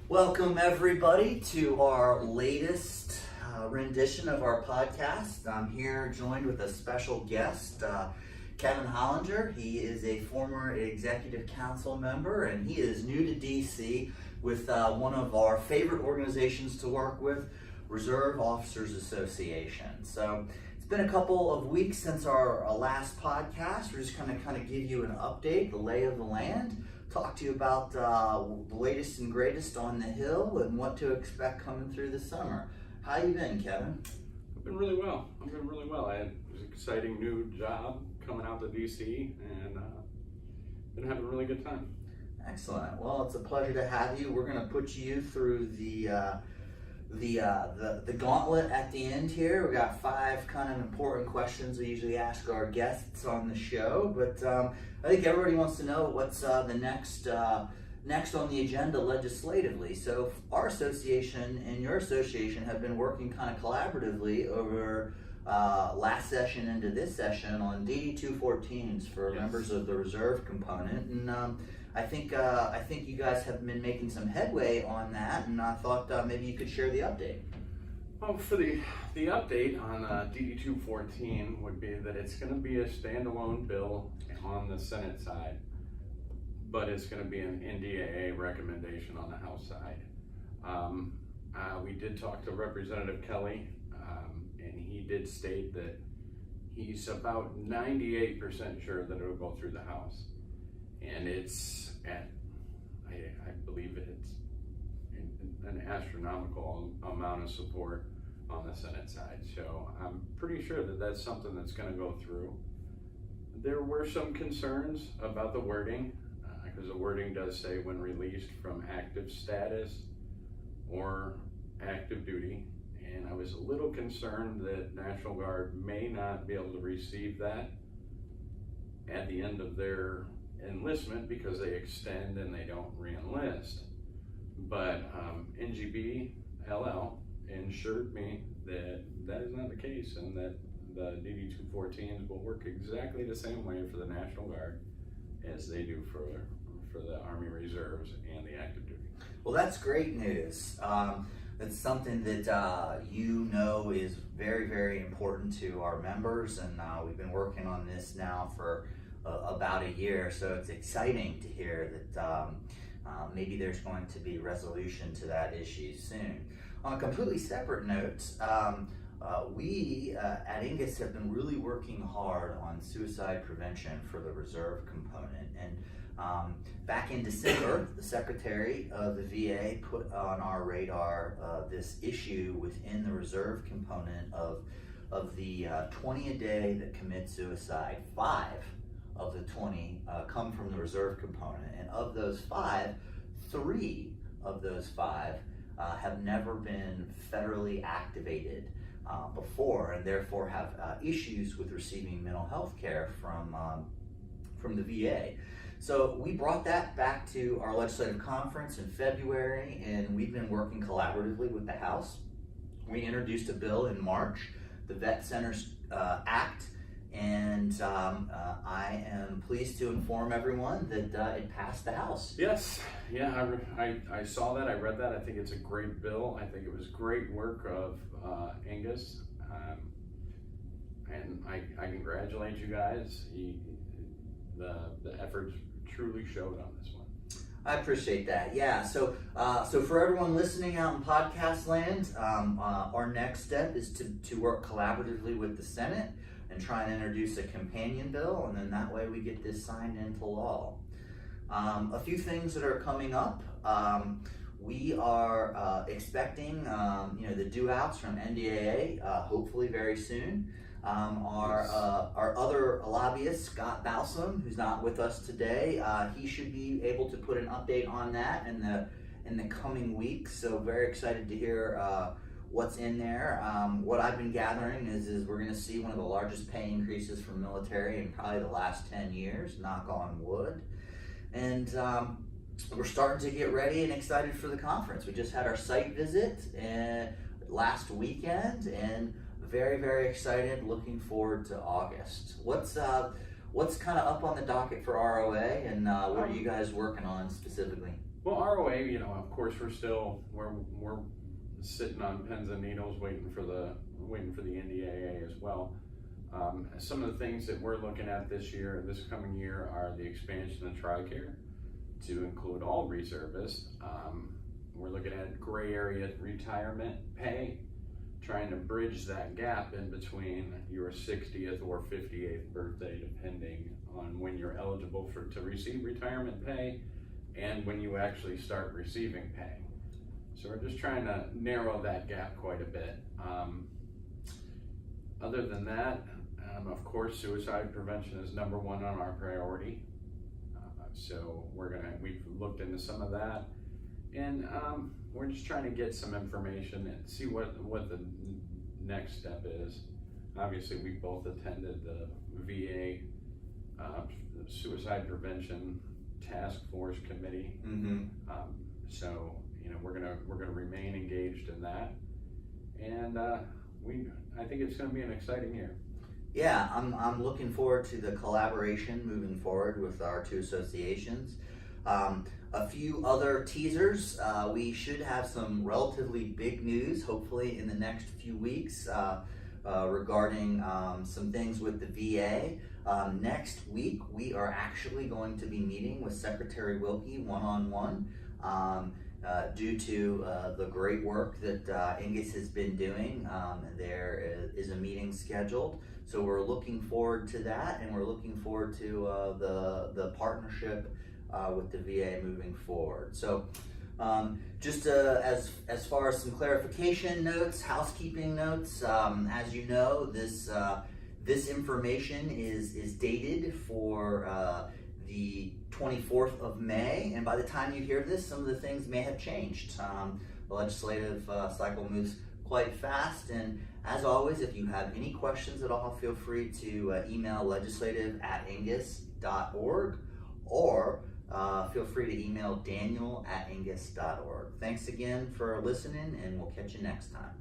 Welcome everybody to our latest rendition of our podcast. I'm here joined with a special guest, Kevin Hollinger. He is a former executive council member and he is new to DC with one of our favorite organizations to work with, Reserve Officers Association. So it's been a couple of weeks since our last podcast. We're just going to kind of give you an update, the lay of the land, talk to you about the latest and greatest on the Hill and what to expect coming through the summer. How you been, Kevin? I've been really well. I had an exciting new job coming out to DC and been having a really good time. Excellent. Well, it's a pleasure to have you. We're going to put you through the gauntlet at the end here. We got 5 kind of important questions we usually ask our guests on the show, but I think everybody wants to know what's the next on the agenda legislatively. So our association and your association have been working kind of collaboratively over last session into this session on DD-214s for members of the reserve component, and I think you guys have been making some headway on that, and I thought maybe you could share the update. Well, for the update on DD-214 would be that it's going to be a standalone bill on the Senate side, but it's going to be an NDAA recommendation on the House side. We did talk to Representative Kelly, and he did state that he's about 98% sure that it'll go through the House. And it's at, I believe it's an astronomical amount of support on the Senate side. So I'm pretty sure that that's something that's going to go through. There were some concerns about the wording, because the wording does say when released from active status or active duty. And I was a little concerned that National Guard may not be able to receive that at the end of their enlistment because they extend and they don't re-enlist. But NGB LL assured me that that is not the case and that the DD-214s will work exactly the same way for the National Guard as they do for the Army Reserves and the active duty. Well, that's great news. It's something that you know is very, very important to our members, and we've been working on this now for about a year, so it's exciting to hear that maybe there's going to be resolution to that issue soon. On a completely separate note, we at EANGUS have been really working hard on suicide prevention for the reserve component, and back in December, the Secretary of the VA put on our radar this issue within the reserve component of the 20 a day that commit suicide. 5 of the 20 come from the reserve component, and of those 5, 3 of those 5 have never been federally activated before, and therefore have issues with receiving mental health care from the VA. So we brought that back to our legislative conference in February, and we've been working collaboratively with the House. We introduced a bill in March, the Vet Centers Act, and I am pleased to inform everyone that it passed the House. Yes, yeah, I saw that, I read that. I think it's a great bill. I think it was great work of EANGUS, and I congratulate you guys. The efforts truly showed on this one. I appreciate that. Yeah. So for everyone listening out in podcast land, our next step is to work collaboratively with the Senate and try and introduce a companion bill, and then that way we get this signed into law. A few things that are coming up. We are expecting the due outs from NDAA hopefully very soon. Our other lobbyist, Scott Balsam, who's not with us today, he should be able to put an update on that in the coming weeks. So very excited to hear what's in there. What I've been gathering is we're going to see one of the largest pay increases for military in probably the last 10 years, knock on wood. And we're starting to get ready and excited for the conference. We just had our site visit last weekend, and very, very excited, looking forward to August. What's kind of up on the docket for ROA, and what are you guys working on specifically? Well, ROA, you know, of course, we're sitting on pins and needles waiting for the NDAA as well. Some of the things that we're looking at this coming year, are the expansion of TRICARE to include all reservists. We're looking at gray area retirement pay, trying to bridge that gap in between your 60th or 58th birthday, depending on when you're eligible to receive retirement pay and when you actually start receiving pay. So we're just trying to narrow that gap quite a bit. Other than that, of course, suicide prevention is number one on our priority. So we've looked into some of that, and we're just trying to get some information and see what the next step is. Obviously, we both attended the VA Suicide Prevention Task Force Committee. So you know, we're gonna remain engaged in that, and I think it's gonna be an exciting year. Yeah, I'm looking forward to the collaboration moving forward with our two associations. A few other teasers. We should have some relatively big news, hopefully in the next few weeks, regarding some things with the VA. Next week, we are actually going to be meeting with Secretary Wilkie one-on-one. Due to the great work that EANGUS has been doing, there is a meeting scheduled. So we're looking forward to that, and we're looking forward to the partnership with the VA moving forward. So just as far as some clarification notes, housekeeping notes, as you know, this information is dated for the 24th of May, and by the time you hear this, some of the things may have changed. The legislative cycle moves quite fast, and as always, if you have any questions at all, feel free to email legislative@engus.org, or feel free to email daniel@engus.org. Thanks again for listening, and we'll catch you next time.